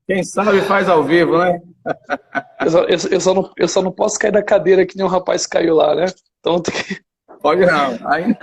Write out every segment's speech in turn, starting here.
Quem sabe faz ao vivo, né? Eu só não posso cair da cadeira que nem um rapaz caiu lá, né? Então, Pode não. Aí não.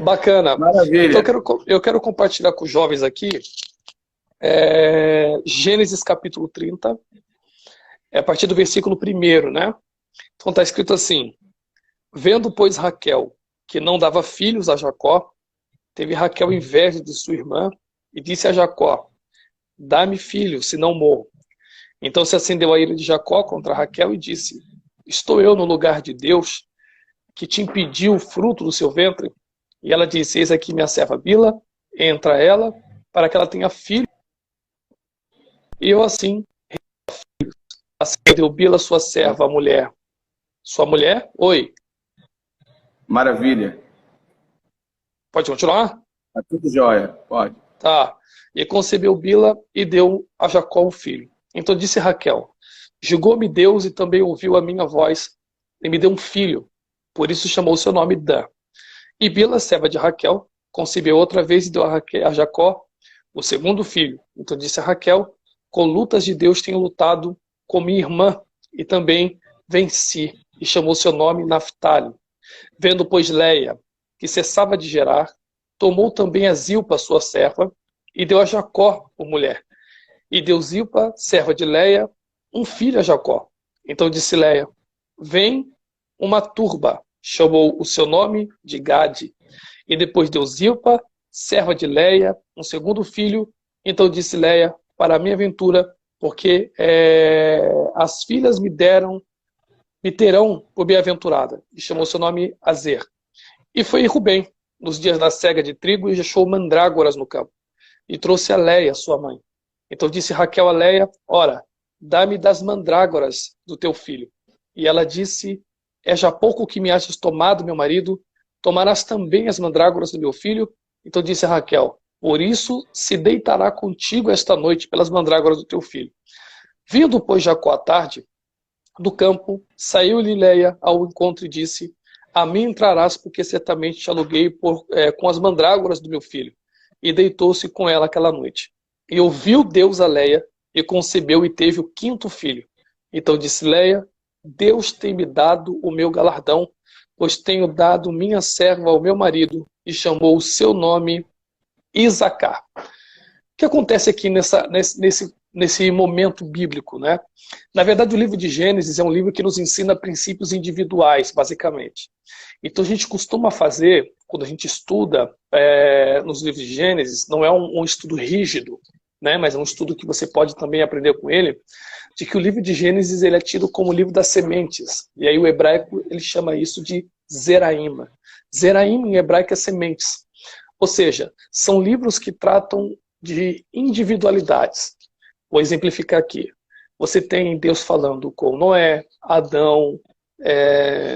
bacana. Então, Maravilha. eu quero compartilhar com os jovens aqui Gênesis capítulo 30, a partir do versículo 1º, né? Então está escrito assim: Vendo, pois, Raquel, que não dava filhos a Jacó, teve Raquel inveja de sua irmã e disse a Jacó: Dá-me filho, senão morro. Então se acendeu a ira de Jacó contra Raquel e disse: Estou eu no lugar de Deus, que te impediu o fruto do seu ventre? E ela disse: Eis aqui minha serva Bila, entra ela, para que ela tenha filho. E eu assim acendeu Bila, sua serva, a mulher. Sua mulher? Oi, Maravilha. pode continuar? Tá tudo jóia. Pode. Tá. E concebeu Bila e deu a Jacó um filho. Então disse Raquel: Julgou-me Deus e também ouviu a minha voz e me deu um filho. Por isso chamou seu nome Dan. E Bila, serva de Raquel, concebeu outra vez e deu a Jacó o segundo filho. Então disse a Raquel: Com lutas de Deus tenho lutado com minha irmã e também venci. E chamou seu nome Naphtali. Vendo, pois, Leia, que cessava de gerar, tomou também a Zilpa, sua serva, e deu a Jacó por mulher. E deu Zilpa, serva de Leia, um filho a Jacó. Então disse Leia: Vem uma turba. Chamou o seu nome de Gade. E depois deu Zilpa, serva de Leia, um segundo filho. Então disse Leia: Para a minha aventura, porque as filhas me terão por bem-aventurada. E chamou seu nome Azer. E foi Rubem, nos dias da cega de trigo, e achou mandrágoras no campo. E trouxe a Leia, sua mãe. Então disse Raquel a Leia: Ora, dá-me das mandrágoras do teu filho. E ela disse: É já pouco que me achas tomado, meu marido? Tomarás também as mandrágoras do meu filho? Então disse Raquel: Por isso se deitará contigo esta noite pelas mandrágoras do teu filho. Vindo, pois, Jacó à tarde do campo, saiu-lhe Leia ao encontro e disse: A mim entrarás, porque certamente te aluguei com as mandrágoras do meu filho. E deitou-se com ela aquela noite. E ouviu Deus a Leia, e concebeu e teve o quinto filho. Então disse Leia: Deus tem me dado o meu galardão, pois tenho dado minha serva ao meu marido, e chamou o seu nome Isacar. O que acontece aqui nesse momento bíblico, né? Na verdade, o livro de Gênesis é um livro que nos ensina princípios individuais, basicamente. Então, a gente costuma fazer, quando a gente estuda nos livros de Gênesis, não é um estudo rígido, né? Mas é um estudo que você pode também aprender com ele, de que o livro de Gênesis ele é tido como o livro das sementes. E aí o hebraico ele chama isso de Zeraim. Zeraim em hebraico é sementes. Ou seja, são livros que tratam de individualidades. Vou exemplificar aqui. Você tem Deus falando com Noé, Adão,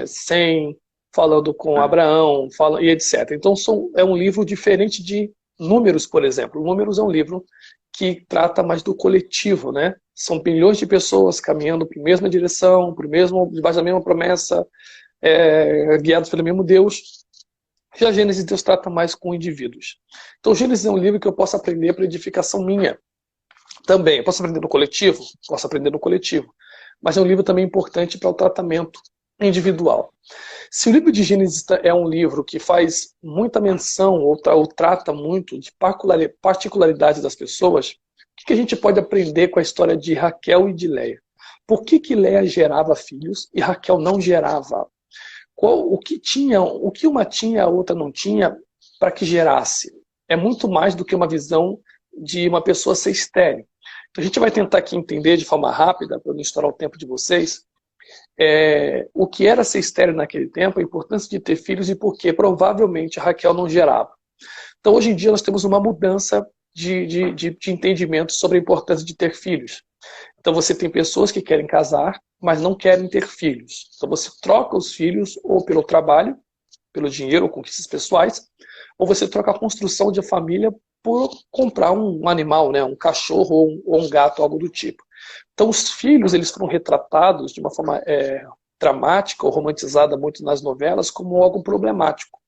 Sem, falando com Abraão, e etc. Então é um livro diferente de Números, por exemplo. Números é um livro que trata mais do coletivo, né? São bilhões de pessoas caminhando para a mesma direção, debaixo da mesma promessa, guiados pelo mesmo Deus. Já Gênesis, Deus trata mais com indivíduos. Então, Gênesis é um livro que eu posso aprender para edificação minha também. Eu posso aprender no coletivo? Posso aprender no coletivo. Mas é um livro também importante para o tratamento individual. Se o livro de Gênesis é um livro que faz muita menção ou trata muito de particularidades das pessoas, o que a gente pode aprender com a história de Raquel e de Leia? Por que Leia gerava filhos e Raquel não gerava? O que uma tinha, a outra não tinha, para que gerasse? É muito mais do que uma visão de uma pessoa ser estéril. Então a gente vai tentar aqui entender de forma rápida, para não estourar o tempo de vocês, o que era ser estéril naquele tempo, a importância de ter filhos e por que provavelmente Raquel não gerava. Então hoje em dia nós temos uma mudança de entendimento sobre a importância de ter filhos. Então você tem pessoas que querem casar, mas não querem ter filhos. Então você troca os filhos ou pelo trabalho, pelo dinheiro ou conquistas pessoais, ou você troca a construção de família por comprar um animal, né? Um cachorro ou um gato, algo do tipo. Então os filhos eles foram retratados de uma forma dramática ou romantizada muito nas novelas como algo problemático.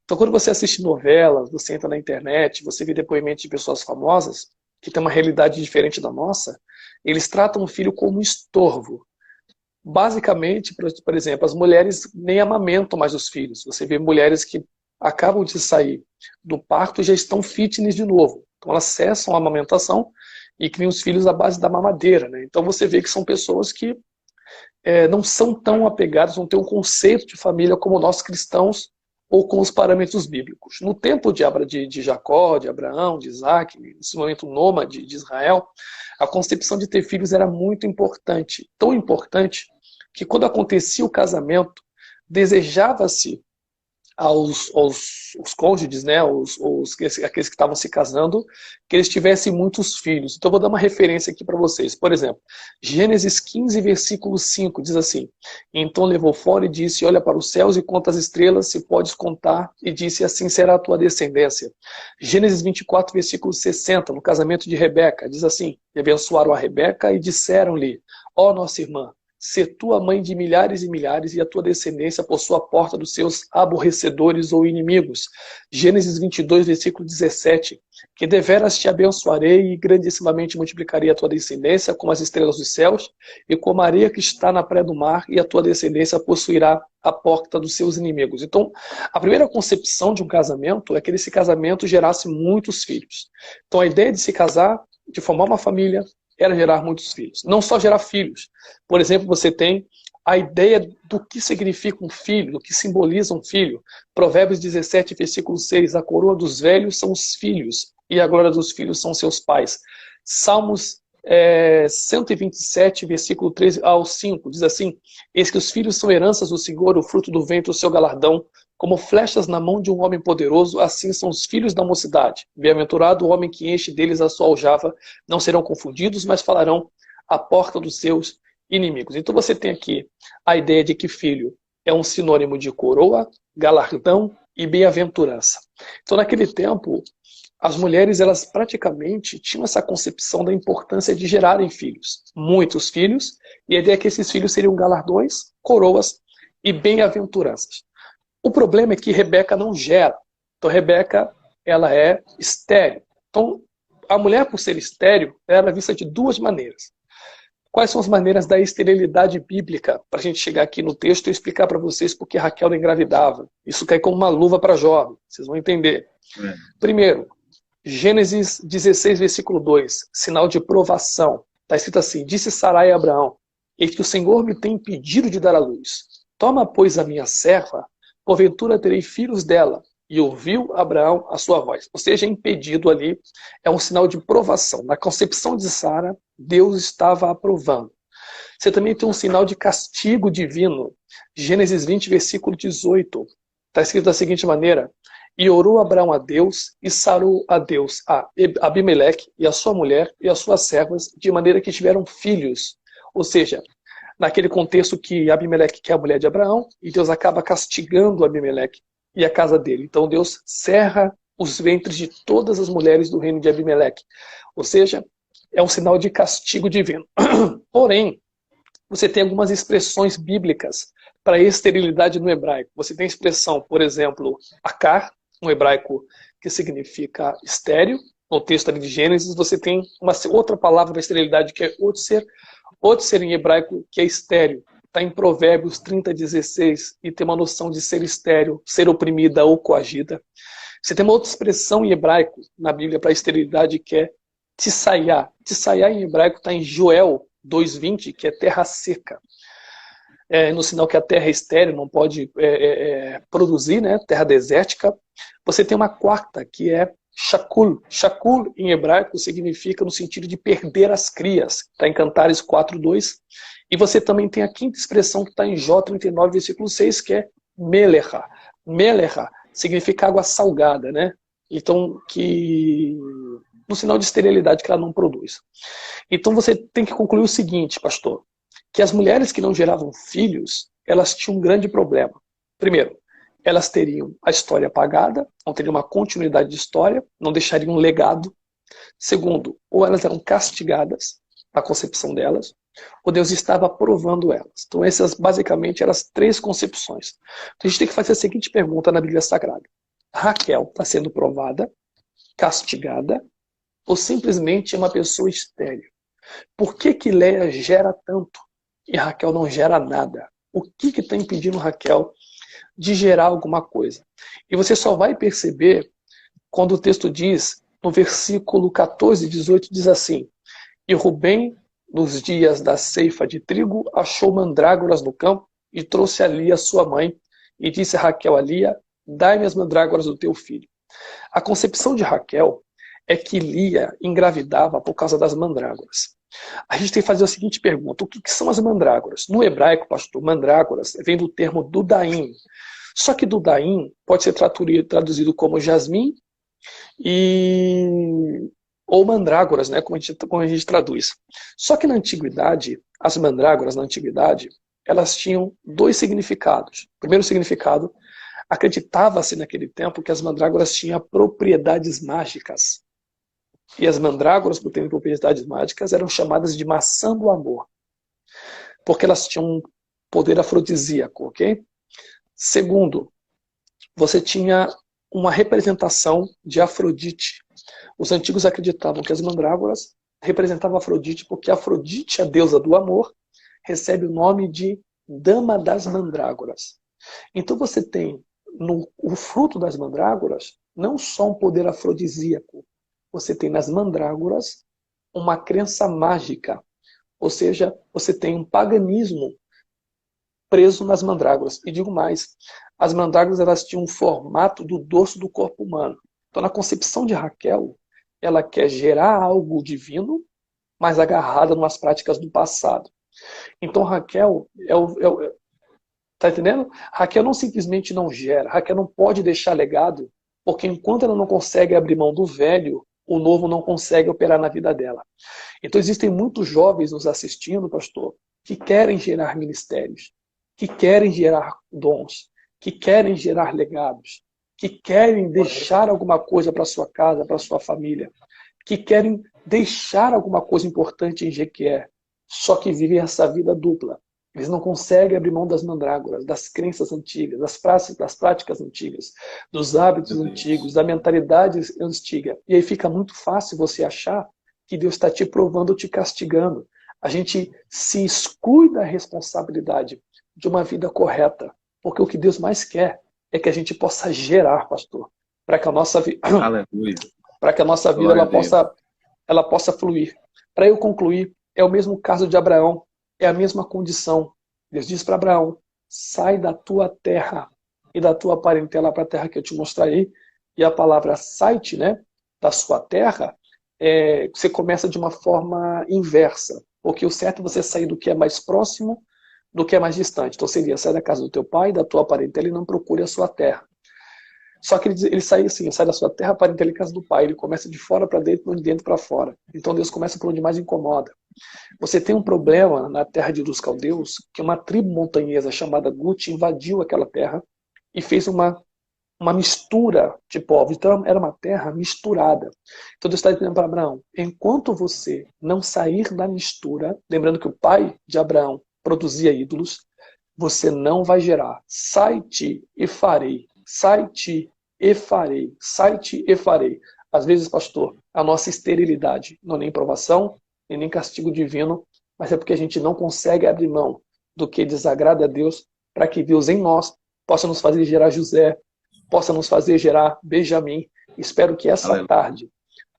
Então quando você assiste novelas, você entra na internet, você vê depoimentos de pessoas famosas, que tem uma realidade diferente da nossa, eles tratam o filho como um estorvo. Basicamente, por exemplo, as mulheres nem amamentam mais os filhos. Você vê mulheres que acabam de sair do parto e já estão fitness de novo. Então elas cessam a amamentação e criam os filhos à base da mamadeira, né? Então você vê que são pessoas que não são tão apegadas, não têm um conceito de família como nós cristãos ou com os parâmetros bíblicos. No tempo de Jacó, de Abraão, de Isaac, nesse momento nômade de Israel, a concepção de ter filhos era muito importante, tão importante que quando acontecia o casamento, desejava-se aos cônjuges, né, aqueles que estavam se casando, que eles tivessem muitos filhos. Então, eu vou dar uma referência aqui para vocês. Por exemplo, Gênesis 15, versículo 5, diz assim: então levou fora e disse, olha para os céus e conta as estrelas, se podes contar, e disse, assim será a tua descendência. Gênesis 24, versículo 60, no casamento de Rebeca, diz assim, e abençoaram a Rebeca e disseram-lhe, ó nossa irmã, ser tua mãe de milhares e milhares e a tua descendência por sua porta dos seus aborrecedores ou inimigos. Gênesis 22, versículo 17. Que deveras te abençoarei e grandissimamente multiplicarei a tua descendência como as estrelas dos céus e como a areia que está na praia do mar, e a tua descendência possuirá a porta dos seus inimigos. Então, a primeira concepção de um casamento é que esse casamento gerasse muitos filhos. Então, a ideia de se casar, de formar uma família, era gerar muitos filhos. Não só gerar filhos. Por exemplo, você tem a ideia do que significa um filho, do que simboliza um filho. Provérbios 17, versículo 6, a coroa dos velhos são os filhos, e a glória dos filhos são seus pais. Salmos 127, versículo 3 ao 5, diz assim, eis que os filhos são heranças do Senhor, o fruto do ventre, o seu galardão, como flechas na mão de um homem poderoso, assim são os filhos da mocidade. Bem-aventurado o homem que enche deles a sua aljava, não serão confundidos, mas falarão à porta dos seus inimigos. Então você tem aqui a ideia de que filho é um sinônimo de coroa, galardão e bem-aventurança. Então naquele tempo, as mulheres, elas praticamente tinham essa concepção da importância de gerarem filhos, muitos filhos, e a ideia é que esses filhos seriam galardões, coroas e bem-aventuranças. O problema é que Rebeca não gera. Então, Rebeca, ela é estéril. Então, a mulher, por ser estéril, ela é vista de duas maneiras. Quais são as maneiras da esterilidade bíblica? Para a gente chegar aqui no texto e explicar para vocês por que Raquel não engravidava. Isso cai como uma luva para jovem. Vocês vão entender. Primeiro, Gênesis 16, versículo 2. Sinal de provação. Está escrito assim, disse Sarai a Abraão, eis que o Senhor me tem impedido de dar à luz. Toma, pois, a minha serva, porventura terei filhos dela. E ouviu Abraão a sua voz. Ou seja, impedido ali é um sinal de provação. Na concepção de Sara, Deus estava aprovando. Você também tem um sinal de castigo divino. Gênesis 20, versículo 18. Está escrito da seguinte maneira, e orou Abraão a Deus, e sarou a Deus a Abimeleque e a sua mulher e as suas servas, de maneira que tiveram filhos. Ou seja, naquele contexto que Abimeleque quer a mulher de Abraão, e Deus acaba castigando Abimeleque e a casa dele. Então Deus cerra os ventres de todas as mulheres do reino de Abimeleque. Ou seja, é um sinal de castigo divino. Porém, você tem algumas expressões bíblicas para a esterilidade no hebraico. Você tem a expressão, por exemplo, akar, no hebraico que significa estéril. No texto ali de Gênesis, você tem uma outra palavra para esterilidade que é otser. Otser em hebraico que é estéril. Está em Provérbios 30, 16 e tem uma noção de ser estéril, ser oprimida ou coagida. Você tem uma outra expressão em hebraico na Bíblia para a esterilidade que é tissaiá. Tissaiá em hebraico está em Joel 2:20, que é terra seca. No sinal que a terra é estéril, não pode produzir, né? Terra desértica. Você tem uma quarta, que é shakul. Shakul, em hebraico, significa no sentido de perder as crias. Está em Cantares 4:2. E você também tem a quinta expressão que está em Jó 39, versículo 6, que é melecha. Melecha significa água salgada, né? Então, que no sinal de esterilidade que ela não produz. Então você tem que concluir o seguinte, pastor, que as mulheres que não geravam filhos, elas tinham um grande problema. Primeiro, elas teriam a história apagada, não teriam uma continuidade de história, não deixariam um legado. Segundo, ou elas eram castigadas na concepção delas, ou Deus estava aprovando elas. Então essas basicamente eram as três concepções. Então a gente tem que fazer a seguinte pergunta na Bíblia Sagrada. Raquel está sendo provada, castigada, ou simplesmente é uma pessoa estéril? Por que que Léia gera tanto e Raquel não gera nada? O que está impedindo Raquel de gerar alguma coisa? E você só vai perceber quando o texto diz, no versículo 14 e 18, diz assim: E Rubem, nos dias da ceifa de trigo, achou mandrágoras no campo e trouxe a Lia, sua mãe, e disse a Raquel a Lia: Dai-me as mandrágoras do teu filho. A concepção de Raquel é que Lia engravidava por causa das mandrágoras. A gente tem que fazer a seguinte pergunta: o que são as mandrágoras? No hebraico, pastor, mandrágoras vem do termo dudaim. Só que dudaim pode ser traduzido como jasmim ou mandrágoras, né, como a gente traduz. Só que na antiguidade, as mandrágoras na antiguidade, elas tinham dois significados. O primeiro significado, acreditava-se naquele tempo que as mandrágoras tinham propriedades mágicas. E as mandrágoras, por terem propriedades mágicas, eram chamadas de maçã do amor, porque elas tinham um poder afrodisíaco, ok? Segundo, você tinha uma representação de Afrodite. Os antigos acreditavam que as mandrágoras representavam Afrodite, porque Afrodite, a deusa do amor, recebe o nome de Dama das Mandrágoras. Então você tem o fruto das mandrágoras não só um poder afrodisíaco, você tem nas mandrágoras uma crença mágica, ou seja, você tem um paganismo preso nas mandrágoras. E digo mais, as mandrágoras elas tinham um formato do dorso do corpo humano. Então, na concepção de Raquel, ela quer gerar algo divino, mas agarrada nas práticas do passado. Então, Raquel tá entendendo? Raquel não simplesmente não gera, Raquel não pode deixar legado, porque enquanto ela não consegue abrir mão do velho, o novo não consegue operar na vida dela. Então existem muitos jovens nos assistindo, pastor, que querem gerar ministérios, que querem gerar dons, que querem gerar legados, que querem deixar alguma coisa para sua casa, para sua família, que querem deixar alguma coisa importante em Jequié, só que vivem essa vida dupla. Eles não conseguem abrir mão das mandrágoras, das crenças antigas, das práticas antigas, dos hábitos antigos, da mentalidade antiga. E aí fica muito fácil você achar que Deus está te provando ou te castigando. A gente se exclui da responsabilidade de uma vida correta, porque o que Deus mais quer é que a gente possa gerar, pastor, para que a nossa vida, para que a nossa vida ela possa fluir. Para eu concluir, é o mesmo caso de Abraão. É a mesma condição. Deus diz para Abraão: sai da tua terra e da tua parentela para a terra que eu te mostrarei. E a palavra sai-te, né, da sua terra, você começa de uma forma inversa. Porque o certo é você sair do que é mais próximo do que é mais distante. Então seria: sai da casa do teu pai, da tua parentela e não procure a sua terra. Só que ele sai assim, sai da sua terra, parentela e casa do pai. Ele começa de fora para dentro, não de dentro para fora. Então Deus começa por onde mais incomoda. Você tem um problema na terra dos caldeus, que uma tribo montanhesa chamada Gut invadiu aquela terra e fez uma mistura de povos. Então era uma terra misturada. Então Deus está dizendo para Abraão: enquanto você não sair da mistura, lembrando que o pai de Abraão produzia ídolos, você não vai gerar. Sai-te e farei. Sai-te e farei. Sai-te e farei. Às vezes, pastor, a nossa esterilidade não é nem provação, e nem castigo divino, mas é porque a gente não consegue abrir mão do que desagrada a Deus, para que Deus em nós possa nos fazer gerar José, possa nos fazer gerar Benjamim. Espero que essa tarde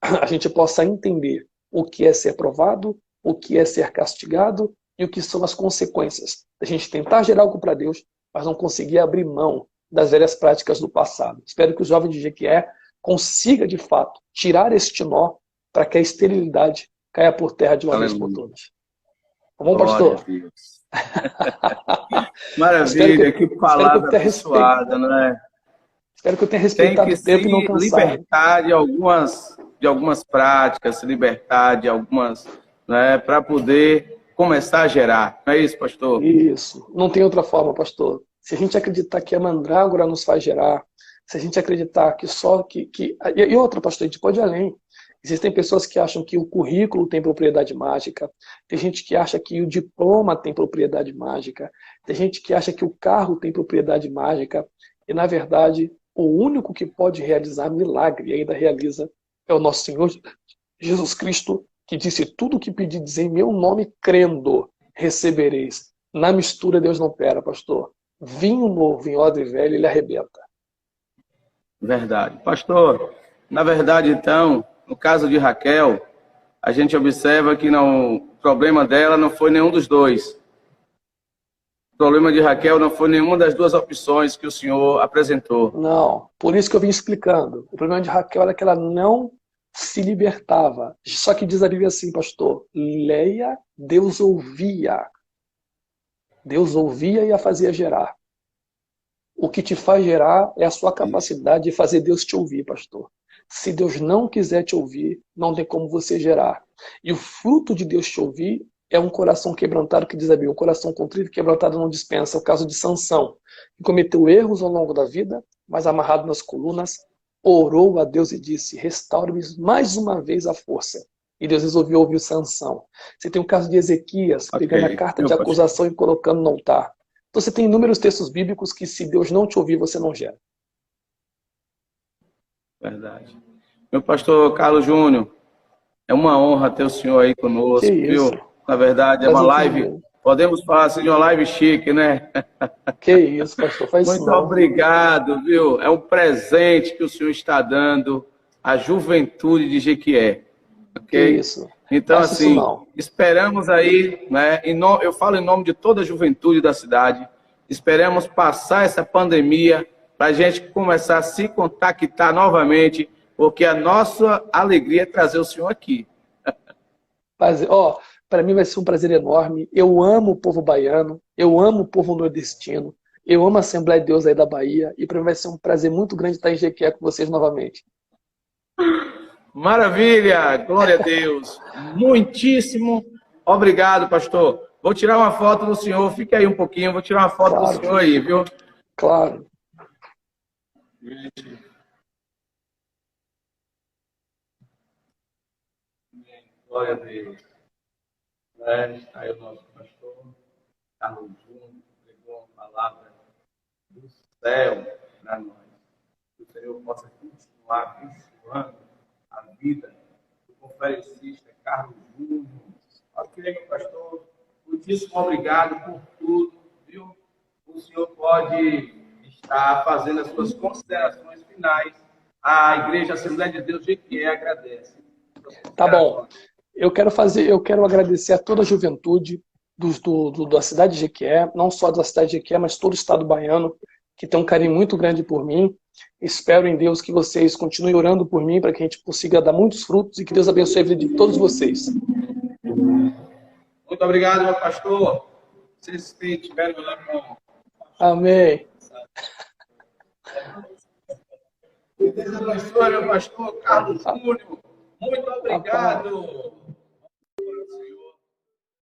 a gente possa entender o que é ser provado, o que é ser castigado e o que são as consequências da gente tentar gerar algo para Deus, mas não conseguir abrir mão das velhas práticas do passado. Espero que o jovem de Jequié consiga, de fato, tirar este nó para que a esterilidade caia por terra de uma vez por todas. Tá bom, pastor? Maravilha, que palavra abençoada, né? Espero que eu tenha respeitado o tempo e não cansado. Libertar de algumas práticas, se libertar de algumas, né, para poder começar a gerar. Não é isso, pastor? Isso. Não tem outra forma, pastor. Se a gente acreditar que a mandrágora nos faz gerar, se a gente acreditar que só E outra, pastor, a gente pode ir além. Existem pessoas que acham que o currículo tem propriedade mágica, tem gente que acha que o diploma tem propriedade mágica, tem gente que acha que o carro tem propriedade mágica, e na verdade, o único que pode realizar milagre e ainda realiza é o nosso Senhor Jesus Cristo, que disse: tudo o que pedides em meu nome, crendo, recebereis. Na mistura, Deus não pera, pastor. Vinho novo em odre velho, ele arrebenta. Verdade. Pastor, na verdade, então, no caso de Raquel, a gente observa que não, o problema dela não foi nenhum dos dois. O problema de Raquel não foi nenhuma das duas opções que o senhor apresentou. Não, por isso que eu vim explicando. O problema de Raquel era que ela não se libertava. Só que diz a Bíblia assim, pastor: Leia, Deus ouvia. Deus ouvia e a fazia gerar. O que te faz gerar é a sua capacidade de fazer Deus te ouvir, pastor. Se Deus não quiser te ouvir, não tem como você gerar. E o fruto de Deus te ouvir é um coração quebrantado, que diz a Bíblia: um coração contrito e quebrantado não dispensa. É o caso de Sansão, que cometeu erros ao longo da vida, mas amarrado nas colunas, orou a Deus e disse: restaure-me mais uma vez a força. E Deus resolveu ouvir Sansão. Você tem o caso de Ezequias, pegando a carta de acusação e colocando no altar. Então você tem inúmeros textos bíblicos que, se Deus não te ouvir, você não gera. Verdade. Meu pastor Carlos Júnior, é uma honra ter o senhor aí conosco, viu? Na verdade, é uma live, podemos falar assim, de uma live chique, né? Que isso, pastor, faz isso não. Muito obrigado, viu? É um presente que o senhor está dando à juventude de Jequié. Ok? Que isso. Então, assim, esperamos aí, né? Eu falo em nome de toda a juventude da cidade, esperamos passar essa pandemia para a gente começar a se contactar novamente, porque a nossa alegria é trazer o senhor aqui. Para mim vai ser um prazer enorme. Eu amo o povo baiano, eu amo o povo nordestino, eu amo a Assembleia de Deus aí da Bahia, e para mim vai ser um prazer muito grande estar em Jequié com vocês novamente. Maravilha! Glória a Deus! Muitíssimo obrigado, pastor. Vou tirar uma foto do senhor, fique aí um pouquinho, vou tirar uma foto do senhor aí, viu? Claro. Glória a Deus. Está aí o nosso pastor, Carlos Júnior, pregou uma palavra do céu para nós. Que o Senhor possa continuar abençoando a vida do conferencista Carlos Júnior. Ok, meu pastor, muitíssimo obrigado por tudo, viu? O senhor pode estar fazendo as suas considerações finais. A Igreja Assembleia de Deus Jequié agradece. Tá bom. Eu quero agradecer a toda a juventude da cidade de Jequié, não só da cidade de Jequié, mas todo o estado baiano, que tem um carinho muito grande por mim. Espero em Deus que vocês continuem orando por mim, para que a gente consiga dar muitos frutos, e que Deus abençoe a vida de todos vocês. Muito obrigado, meu pastor. Vocês que tiveram lá com... Amém. Que Deus abençoe, meu pastor Carlos Júnior. Muito obrigado.